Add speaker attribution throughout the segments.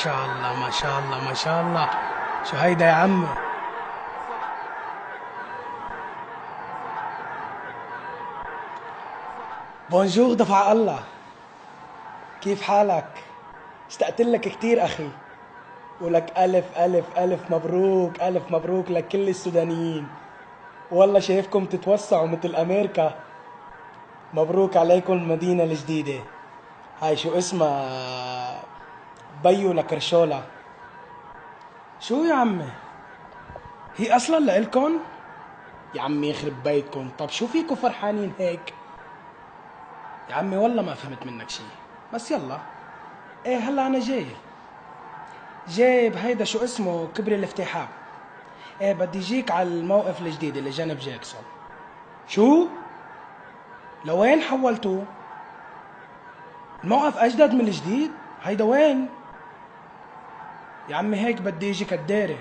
Speaker 1: شاء الله ما شاء الله ما شاء الله. شو هيدا يا عمي؟ بونجور دفع الله، كيف حالك؟ اشتقت لك كتير أخي، ولك ألف ألف ألف مبروك، ألف مبروك لكل السودانيين. والله شايفكم تتوسعوا مثل أمريكا. مبروك عليكم المدينة الجديدة. هاي شو اسمها؟ بيو لكرشولا. شو يا عمي؟ هي أصلا لإلكن؟ يا عمي يخرب بيتكم. طب شو فيكم فرحانين هيك؟ يا عمي والله ما فهمت منك شي، بس يلا. ايه هلا انا جاي بهيدا شو اسمه كبري الافتحاء. ايه بدي جيك على الموقف الجديد اللي جنب جاكسون. شو؟ لوين حولتوه؟ الموقف اجدد من الجديد؟ هيدا وين؟ يا عمي هيك بدي اجيك الديرة.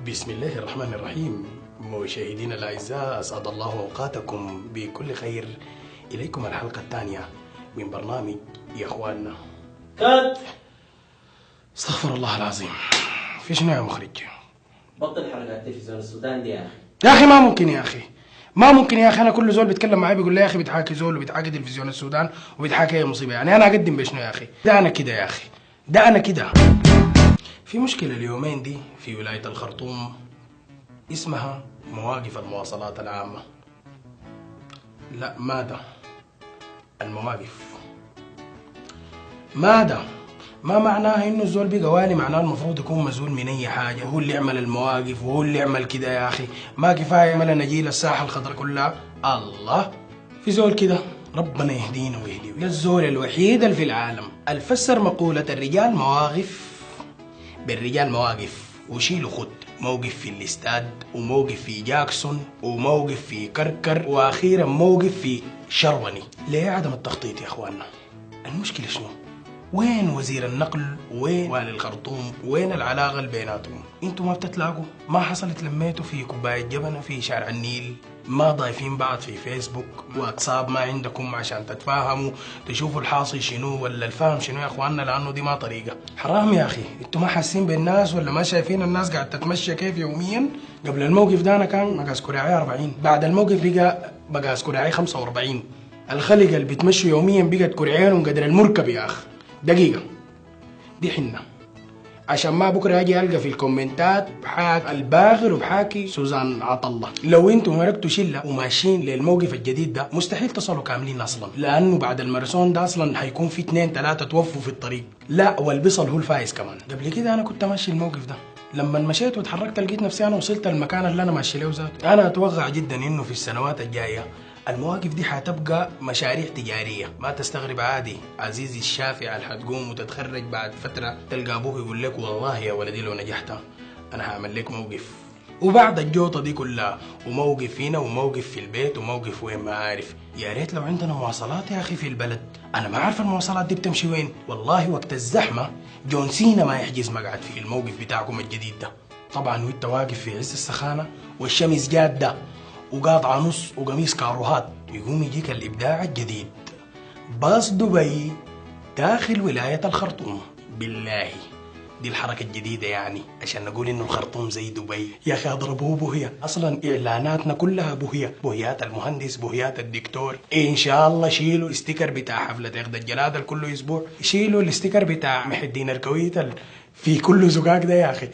Speaker 1: بسم الله الرحمن الرحيم. مشاهدينا الأعزاء، أسعد الله أوقاتكم بكل خير. إليكم الحلقة الثانية من برنامج يا أخواننا.
Speaker 2: كات.
Speaker 1: استغفر الله العظيم. في شنو يا مخرج؟
Speaker 2: بطل حلقات تلفزيون السودان دي يا أخي.
Speaker 1: يا أخي ما ممكن يا أخي، ما ممكن يا أخي. أنا كل زول بيتكلم معي بيقول لي يا أخي بتحاكي زول وبتحاكي تلفزيون السودان وبتحاكي أي مصيبة. يعني أنا أقدم بشنو يا أخي؟ ده أنا كده يا أخي، ده أنا كده. في مشكلة اليومين دي في ولاية الخرطوم اسمها مواقف المواصلات العامة. لا ماذا؟ المواقف. ماذا؟ ما معناها انه الزول بقى والي، معناه المفروض يكون مسؤول من اي حاجة، هو اللي يعمل المواقف وهو اللي يعمل كده. يا اخي ما كفاية يعمل نجيل الساحة الخضراء كلها؟ الله، في زول كده ربنا يهدينا ويهديه. ده الزول الوحيد اللي في العالم الفسر مقولة الرجال مواقف بالرجال مواقف وشيلوا خد. موقف في الاستاد، وموقف في جاكسون، وموقف في كركر، واخيرا موقف في شروني. ليه عدم التخطيط يا اخواننا؟ المشكلة شنو؟ وين وزير النقل؟ وين والي الخرطوم؟ وين العلاقة اللي بيناتهم؟ انتوا ما بتتلاقوا؟ ما حصلت لميتوا في كوباية جبنة في شارع النيل؟ ما ضايفين بعض في فيسبوك واتساب ما عندكم عشان تتفاهموا تشوفوا الحاصل شنو ولا الفهم شنو يا اخواننا؟ لانه دي ما طريقة. حرام يا اخي، انتوا ما حاسين بالناس ولا ما شايفين الناس قاعد تتمشى كيف يوميا؟ قبل الموقف ده انا كان مقاس كراعي 40، بعد الموقف بقى مقاس كراعي 45. الخلق اللي بتمشوا يوميا بقت كرعينهم قدر المركب يا اخ. دقيقة دي حنة عشان ما بكره اجي القى في الكومنتات بحاكي الباغر وبحاكي سوزان عطله. لو انتم مرقتوا شله وماشيين للموقف الجديد ده مستحيل تصلوا كاملين اصلا، لانه بعد الماراثون ده اصلا حيكون في 2 3 توفوا في الطريق. لا والبصل هو الفايز كمان. قبل كده انا كنت ماشي الموقف ده، لما مشيت وتحركت لقيت نفسي انا وصلت المكان اللي انا ماشي له ذاته. انا اتوقع جدا انه في السنوات الجايه المواقف دي حتبقى مشاريع تجارية. ما تستغرب عادي عزيزي الشافع اللي حتقوم وتتخرج بعد فترة تلقى ابوك يقول لك والله يا ولدي لو نجحت انا هعمل لك موقف. وبعد الجوطة دي كلها وموقف هنا وموقف في البيت وموقف وين ما عارف. يا ريت لو عندنا مواصلات يا اخي في البلد. انا ما عارف المواصلات دي بتمشي وين. والله وقت الزحمة جون سينا ما يحجز مقعد في الموقف بتاعكم الجديد ده. طبعا وانت واقف في عز السخانة والشمس جادة وقاطعة نص وقميص كاروهات يقوم يجيك الإبداع الجديد. باص دبي داخل ولاية الخرطوم. بالله دي الحركة الجديدة يعني عشان نقول إنه الخرطوم زي دبي. يا أخي أضربوه بوهية. أصلا إعلاناتنا كلها بوهية، بوهيات المهندس، بوهيات الدكتور. إن شاء الله شيلوا الاستيكر بتاع حفلة إخد الجلادة كل أسبوع، شيلوا الاستيكر بتاع محي الدين الكويت في كل زقاق ده يا أخي.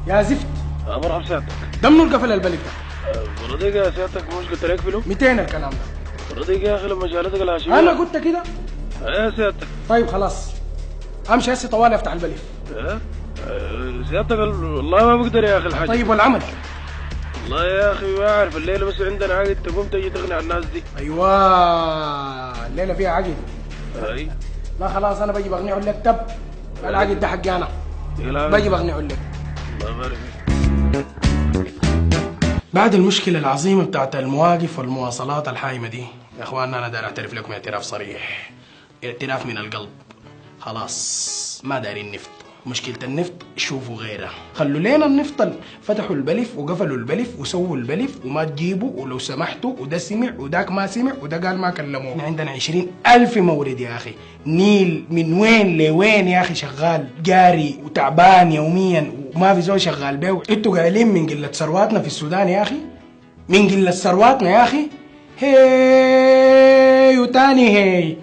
Speaker 1: يا زفت.
Speaker 3: مرحبا سيادتك.
Speaker 1: ده منو القفل البلد ده؟
Speaker 3: برضيك يا سيادتك مش قلت لك فيلم
Speaker 1: 200 الكلام ده.
Speaker 3: برضيك يا اخي لما جالتك الهاشمية.
Speaker 1: انا قلت كده.
Speaker 3: يا سيادتك.
Speaker 1: طيب خلاص امشي هسه طوالي افتح البلف.
Speaker 3: سيادتك والله ما بقدر يا اخي الحاج.
Speaker 1: طيب والعمل؟
Speaker 3: والله يا اخي ما اعرف الليله بس عندنا عقد تقوم تجي تقنع الناس دي.
Speaker 1: ايوه الليله فيها عقد.
Speaker 3: اي
Speaker 1: لا خلاص انا بجي بقنعه لك. تب العقد ده حقي انا. بجي بقنعه لك.
Speaker 3: الله يبارك فيك.
Speaker 1: بعد المشكله العظيمه بتاعت المواقف والمواصلات الحايمه دي يا اخواننا، انا داير اعترف لكم اعتراف صريح، اعتراف من القلب. خلاص ما دايرين نفط. مشكلة النفط شوفوا غيرها، خلوا لنا النفط. فتحوا البلف وقفلوا البلف وسووا البلف وما تجيبوا ولو سمحتوا، وده سمع وداك ما سمع وده قال ما كلموه. احنا عندنا 20,000 مورد يا اخي. نيل من وين لوين يا اخي شغال جاري وتعبان يوميا وما في زول شغال بيه. انتوا قايلين من قلة ثرواتنا في السودان يا اخي، من قلة ثرواتنا يا اخي. هي وتاني هي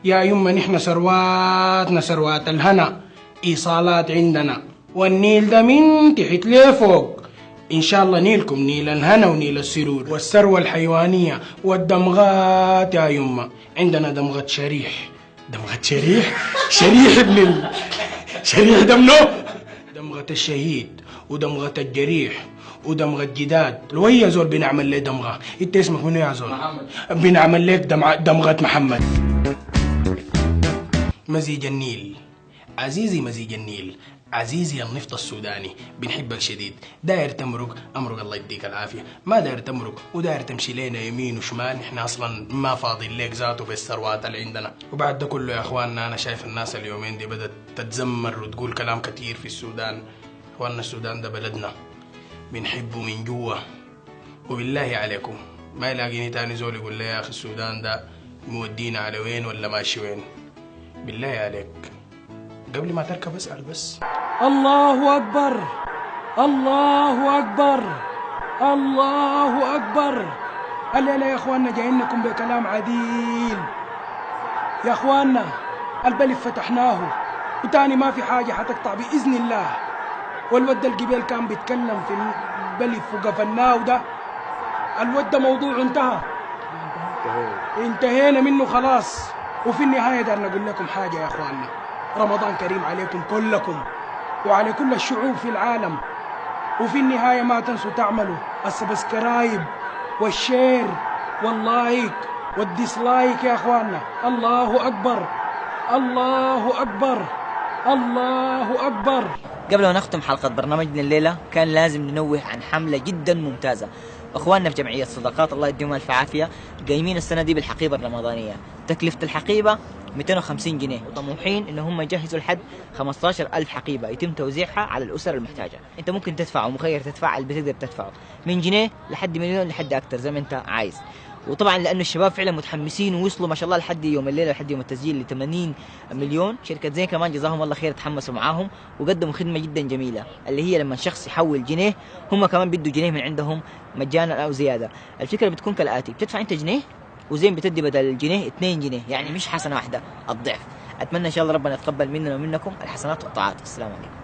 Speaker 1: يا يما، نحن ثرواتنا ثروات الهنا، إيصالات عندنا، والنيل ده من تحت لفوق. إن شاء الله نيلكم نيل الهنا ونيل السرور والثروة الحيوانية والدمغات يا يما. عندنا دمغة شريح. دمغة شريح؟ شريح شريح ده منو؟ دمغة الشهيد ودمغة الجريح ودمغة جداد. لو هي زول بنعمل ليه دمغة. انت اسمك منو يا زول؟ محمد. بنعمل لك دمغة محمد. مزيج النيل عزيزي، مزيج النيل عزيزي، النفط السوداني بنحبك شديد. داير تمرق امرق الله يديك العافيه، ما داير تمرق وداير تمشي لينا يمين وشمال، نحن اصلا ما فاضيين ليك ذاته بالثروات اللي عندنا. وبعد ده كله يا اخواننا، انا شايف الناس اليومين دي بدات تتذمر وتقول كلام كتير في السودان. اخواننا السودان ده بلدنا بنحبه من جوا، وبالله عليكم ما يلاقيني تاني زول يقول لي يا اخي السودان ده مودينا على وين ولا ماشي وين. بالله عليك قبل ما تركب اسأل بس. الله أكبر الله أكبر الله أكبر. الليلة يا إخواننا جايين لكم بكلام عديل يا إخواننا. البلف فتحناه وتاني ما في حاجة حتقطع بإذن الله. والود القبيل كان بيتكلم في البلف وقفلناه، ده الود موضوع انتهى، انتهينا منه خلاص. وفي النهاية دار نقول لكم حاجة يا إخواننا، رمضان كريم عليكم كلكم وعلى كل الشعوب في العالم. وفي النهاية ما تنسوا تعملوا السبسكرايب والشير واللايك والديسلايك يا إخواننا. الله أكبر الله أكبر الله أكبر.
Speaker 4: قبل ما نختم حلقة برنامجنا الليلة كان لازم ننوه عن حملة جدا ممتازة. اخواننا في جمعية صداقات الله يديهم الف عافية قايمين السنة دي بالحقيبة الرمضانية. تكلفة الحقيبة 250 جنيه، وطموحين ان هم يجهزوا لحد 15,000 حقيبة يتم توزيعها على الاسر المحتاجة. انت ممكن تدفع ومخير تدفع اللي بتقدر تدفعه من جنيه لحد مليون لحد اكتر زي ما انت عايز. وطبعا لانه الشباب فعلا متحمسين ووصلوا ما شاء الله لحد يوم الليله لحد يوم التسجيل ل 80 مليون. شركه زين كمان جزاهم الله خير تحمسوا معاهم وقدموا خدمه جدا جميله، اللي هي لما شخص يحول جنيه هم كمان بيدوا جنيه من عندهم مجانا او زياده. الفكره بتكون كالاتي: بتدفع انت جنيه وزين بتدي بدل الجنيه 2 جنيه، يعني مش حسنه واحده، الضعف. اتمنى ان شاء الله ربنا يتقبل مننا ومنكم الحسنات والطاعات. السلام عليكم.